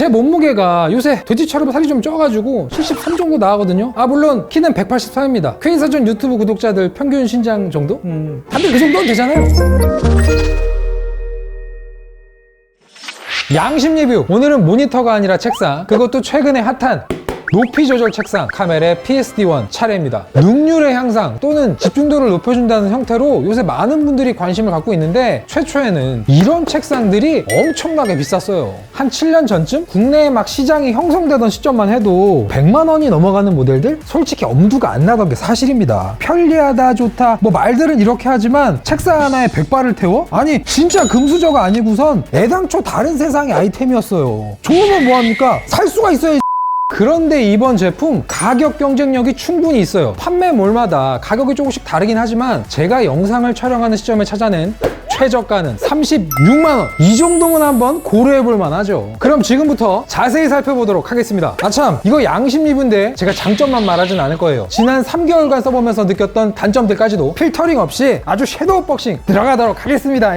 제 몸무게가 요새 돼지처럼 살이 좀 쪄가지고 73 정도 나가거든요. 물론 키는 184입니다. 퀘인사전 유튜브 구독자들 평균 신장 정도? 다들 그 정도는 되잖아요. 양심 리뷰. 오늘은 모니터가 아니라 책상, 그것도 최근에 핫한 높이 조절 책상 카멜의 PSD1 차례입니다. 능률의 향상 또는 집중도를 높여준다는 형태로 요새 많은 분들이 관심을 갖고 있는데, 최초에는 이런 책상들이 엄청나게 비쌌어요. 한 7년 전쯤 국내에 막 시장이 형성되던 시점만 해도 100만 원이 넘어가는 모델들 솔직히 엄두가 안 나던 게 사실입니다. 편리하다 좋다 뭐 말들은 이렇게 하지만 책상 하나에 100발을 태워? 아니 진짜 금수저가 아니고선 애당초 다른 세상의 아이템이었어요. 좋으면 뭐합니까? 살 수가 있어야지. 그런데 이번 제품 가격 경쟁력이 충분히 있어요. 판매몰마다 가격이 조금씩 다르긴 하지만 제가 영상을 촬영하는 시점에 찾아낸 최저가는 36만원. 이 정도면 한번 고려해볼 만하죠. 그럼 지금부터 자세히 살펴보도록 하겠습니다. 참, 이거 양심 리뷰인데 제가 장점만 말하진 않을 거예요. 지난 3개월간 써보면서 느꼈던 단점들까지도 필터링 없이 아주 섀도우 박싱 들어가도록 하겠습니다.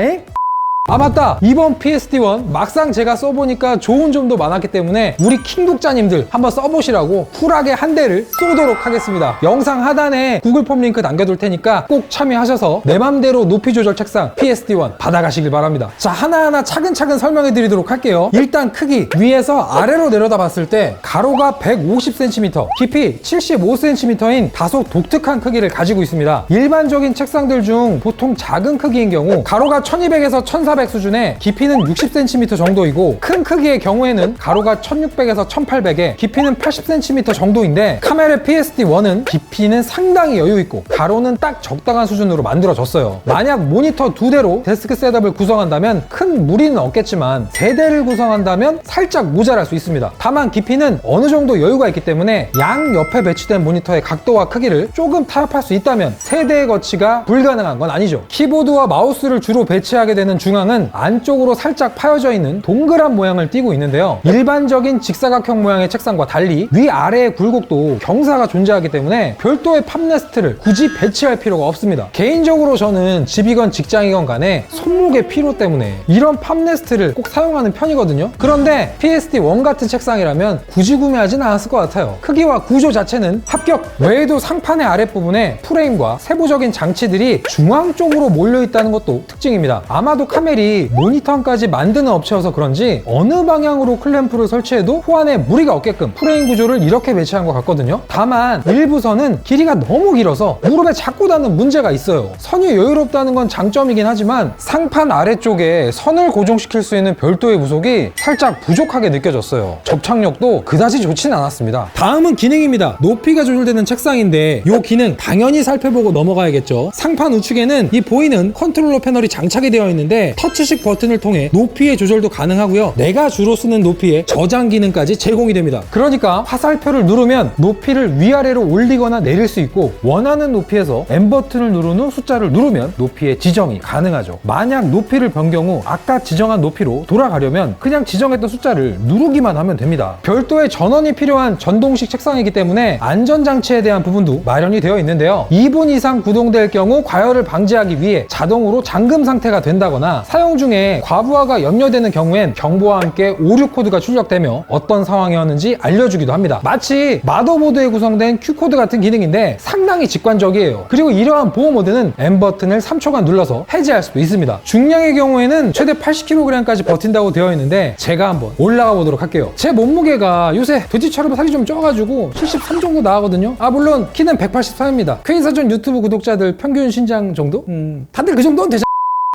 맞다! 이번 PSD1 막상 제가 써보니까 좋은 점도 많았기 때문에 우리 킹독자님들 한번 써보시라고 쿨하게 한 대를 쏘도록 하겠습니다. 영상 하단에 구글 폼 링크 남겨둘 테니까 꼭 참여하셔서 내 맘대로 높이 조절 책상 PSD1 받아가시길 바랍니다. 자, 하나하나 차근차근 설명해 드리도록 할게요. 일단 크기. 위에서 아래로 내려다 봤을 때 가로가 150cm, 깊이 75cm인 다소 독특한 크기를 가지고 있습니다. 일반적인 책상들 중 보통 작은 크기인 경우 가로가 1200에서 1400 수준에 깊이는 60cm 정도이고, 큰 크기의 경우에는 가로가 1600에서 1800에 깊이는 80cm 정도인데, 카멜의 PSD1은 깊이는 상당히 여유있고 가로는 딱 적당한 수준으로 만들어졌어요. 만약 모니터 2대로 데스크 셋업을 구성한다면 큰 무리는 없겠지만 3대를 구성한다면 살짝 모자랄 수 있습니다. 다만 깊이는 어느 정도 여유가 있기 때문에 양 옆에 배치된 모니터의 각도와 크기를 조금 타협할 수 있다면 3대의 거치가 불가능한 건 아니죠. 키보드와 마우스를 주로 배치하게 되는 중앙은 안쪽으로 살짝 파여져 있는 동그란 모양을 띠고 있는데요. 일반적인 직사각형 모양의 책상과 달리 위아래의 굴곡도 경사가 존재하기 때문에 별도의 팝레스트를 굳이 배치할 필요가 없습니다. 개인적으로 저는 집이건 직장이건 간에 손목의 피로 때문에 이런 팝레스트를 꼭 사용하는 편이거든요. 그런데 PSD1 같은 책상이라면 굳이 구매하진 않았을 것 같아요. 크기와 구조 자체는 합격! 외에도 상판의 아랫부분에 프레임과 세부적인 장치들이 중앙 쪽으로 몰려있다는 것도 특징입니다. 아마도 카멜이 모니터까지 만드는 업체여서 그런지 어느 방향으로 클램프를 설치해도 호환에 무리가 없게끔 프레임 구조를 이렇게 배치한 것 같거든요. 다만 일부 선은 길이가 너무 길어서 무릎에 자꾸 닿는 문제가 있어요. 선이 여유롭다는 건 장점이긴 하지만 상판 아래쪽에 선을 고정시킬 수 있는 별도의 부속이 살짝 부족하게 느껴졌어요. 접착력도 그다지 좋진 않았습니다. 다음은 기능입니다. 높이가 조절되는 책상인데 이 기능 당연히 살펴보고 넘어가야겠죠. 상판 우측에는 이 보이는 컨트롤러 패널이 장착이 되어 있는데 터치식 버튼을 통해 높이의 조절도 가능하고요. 내가 주로 쓰는 높이의 저장 기능까지 제공이 됩니다. 그러니까 화살표를 누르면 높이를 위아래로 올리거나 내릴 수 있고, 원하는 높이에서 M 버튼을 누른 후 숫자를 누르면 높이의 지정이 가능하죠. 만약 높이를 변경 후 아까 지정한 높이로 돌아가려면 그냥 지정했던 숫자를 누르기만 하면 됩니다. 별도의 전원이 필요한 전동식 책상이기 때문에 안전장치에 대한 부분도 마련이 되어 있는데요. 2분 이상 구동될 경우 과열을 방지하기 위해 자동으로 잠금 상태가 된다거나, 사용 중에 과부하가 염려되는 경우엔 경보와 함께 오류 코드가 출력되며 어떤 상황이었는지 알려주기도 합니다. 마치 마더보드에 구성된 Q코드 같은 기능인데 상당히 직관적이에요. 그리고 이러한 보호 모드는 M 버튼을 3초간 눌러서 해제할 수도 있습니다. 중량의 경우에는 최대 80kg까지 버틴다고 되어 있는데 제가 한번 올라가 보도록 할게요. 제 몸무게가 요새 돼지처럼 살이 좀 쪄가지고 73 정도 나가거든요. 물론 키는 184입니다. 퀘인사전 유튜브 구독자들 평균 신장 정도? 다들 그 정도는 되잖아요.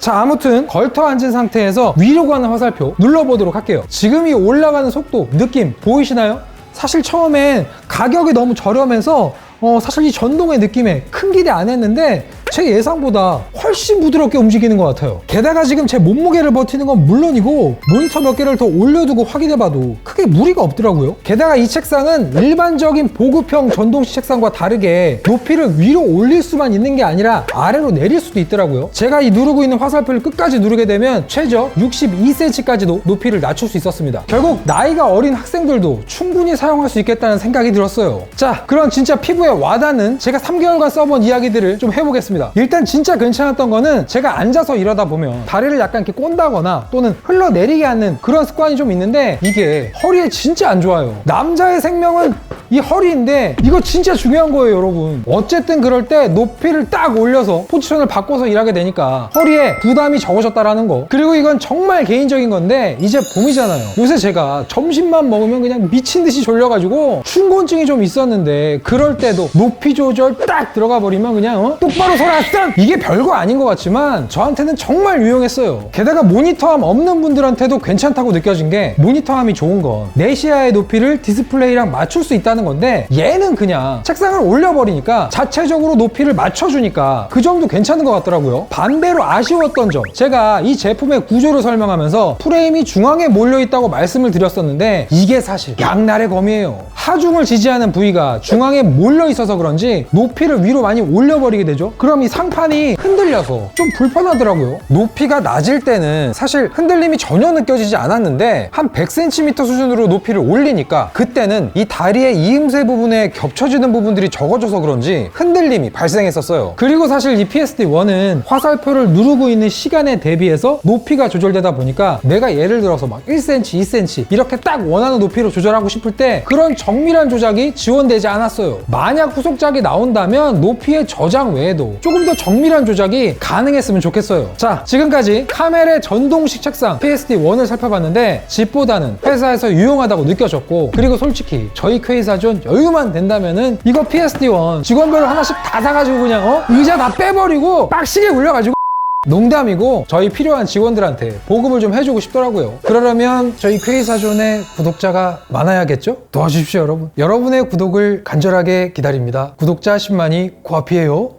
자, 아무튼 걸터 앉은 상태에서 위로 가는 화살표 눌러보도록 할게요. 지금 이 올라가는 속도, 느낌 보이시나요? 사실 처음엔 가격이 너무 저렴해서 사실 이 전동의 느낌에 큰 기대 안 했는데 제 예상보다 훨씬 부드럽게 움직이는 것 같아요. 게다가 지금 제 몸무게를 버티는 건 물론이고 모니터 몇 개를 더 올려두고 확인해봐도 크게 무리가 없더라고요. 게다가 이 책상은 일반적인 보급형 전동식 책상과 다르게 높이를 위로 올릴 수만 있는 게 아니라 아래로 내릴 수도 있더라고요. 제가 이 누르고 있는 화살표를 끝까지 누르게 되면 최저 62cm까지도 높이를 낮출 수 있었습니다. 결국 나이가 어린 학생들도 충분히 사용할 수 있겠다는 생각이 들었어요. 자, 그럼 진짜 피부에 와닿는 제가 3개월간 써본 이야기들을 좀 해보겠습니다. 좋습니다. 일단 진짜 괜찮았던 거는 제가 앉아서 일하다 보면 다리를 약간 이렇게 꼰다거나 또는 흘러내리게 하는 그런 습관이 좀 있는데 이게 허리에 진짜 안 좋아요. 남자의 생명은 이 허리인데 이거 진짜 중요한 거예요, 여러분. 어쨌든 그럴 때 높이를 딱 올려서 포지션을 바꿔서 일하게 되니까 허리에 부담이 적어졌다라는 거. 그리고 이건 정말 개인적인 건데 이제 봄이잖아요. 요새 제가 점심만 먹으면 그냥 미친 듯이 졸려가지고 춘곤증이 좀 있었는데 그럴 때도 높이 조절 딱 들어가 버리면 그냥 똑바로 서라 stand! 이게 별거 아닌 것 같지만 저한테는 정말 유용했어요. 게다가 모니터함 없는 분들한테도 괜찮다고 느껴진 게 모니터함이 좋은 건 내 시야의 높이를 디스플레이랑 맞출 수 있다는 건데 얘는 그냥 책상을 올려버리니까 자체적으로 높이를 맞춰주니까 그 정도 괜찮은 것 같더라고요. 반대로 아쉬웠던 점, 제가 이 제품의 구조를 설명하면서 프레임이 중앙에 몰려있다고 말씀을 드렸었는데 이게 사실 양날의 검이에요. 하중을 지지하는 부위가 중앙에 몰려있어서 그런지 높이를 위로 많이 올려버리게 되죠. 그럼 이 상판이 흔들려서 좀 불편하더라고요. 높이가 낮을 때는 사실 흔들림이 전혀 느껴지지 않았는데 한 100cm 수준으로 높이를 올리니까 그때는 이 다리의 이음새 부분에 겹쳐지는 부분들이 적어져서 그런지 흔들림이 발생했었어요. 그리고 사실 이 PSD1은 화살표를 누르고 있는 시간에 대비해서 높이가 조절되다 보니까 내가 예를 들어서 막 1cm, 2cm 이렇게 딱 원하는 높이로 조절하고 싶을 때 그런 정밀한 조작이 지원되지 않았어요. 만약 후속작이 나온다면 높이의 저장 외에도 조금 더 정밀한 조작이 가능했으면 좋겠어요. 자, 지금까지 카멜의 전동식 책상 PSD1을 살펴봤는데 집보다는 회사에서 유용하다고 느껴졌고 그리고 솔직히 저희 퀘이사존 여유만 된다면은 이거 PSD1 직원별로 하나씩 다 사가지고 그냥 의자 다 빼버리고 빡시게 굴려가지고 농담이고 저희 필요한 직원들한테 보급을 좀 해주고 싶더라고요. 그러려면 저희 퀘이사존에 구독자가 많아야겠죠? 도와주십시오, 여러분. 여러분의 구독을 간절하게 기다립니다. 구독자 10만이 코앞이에요.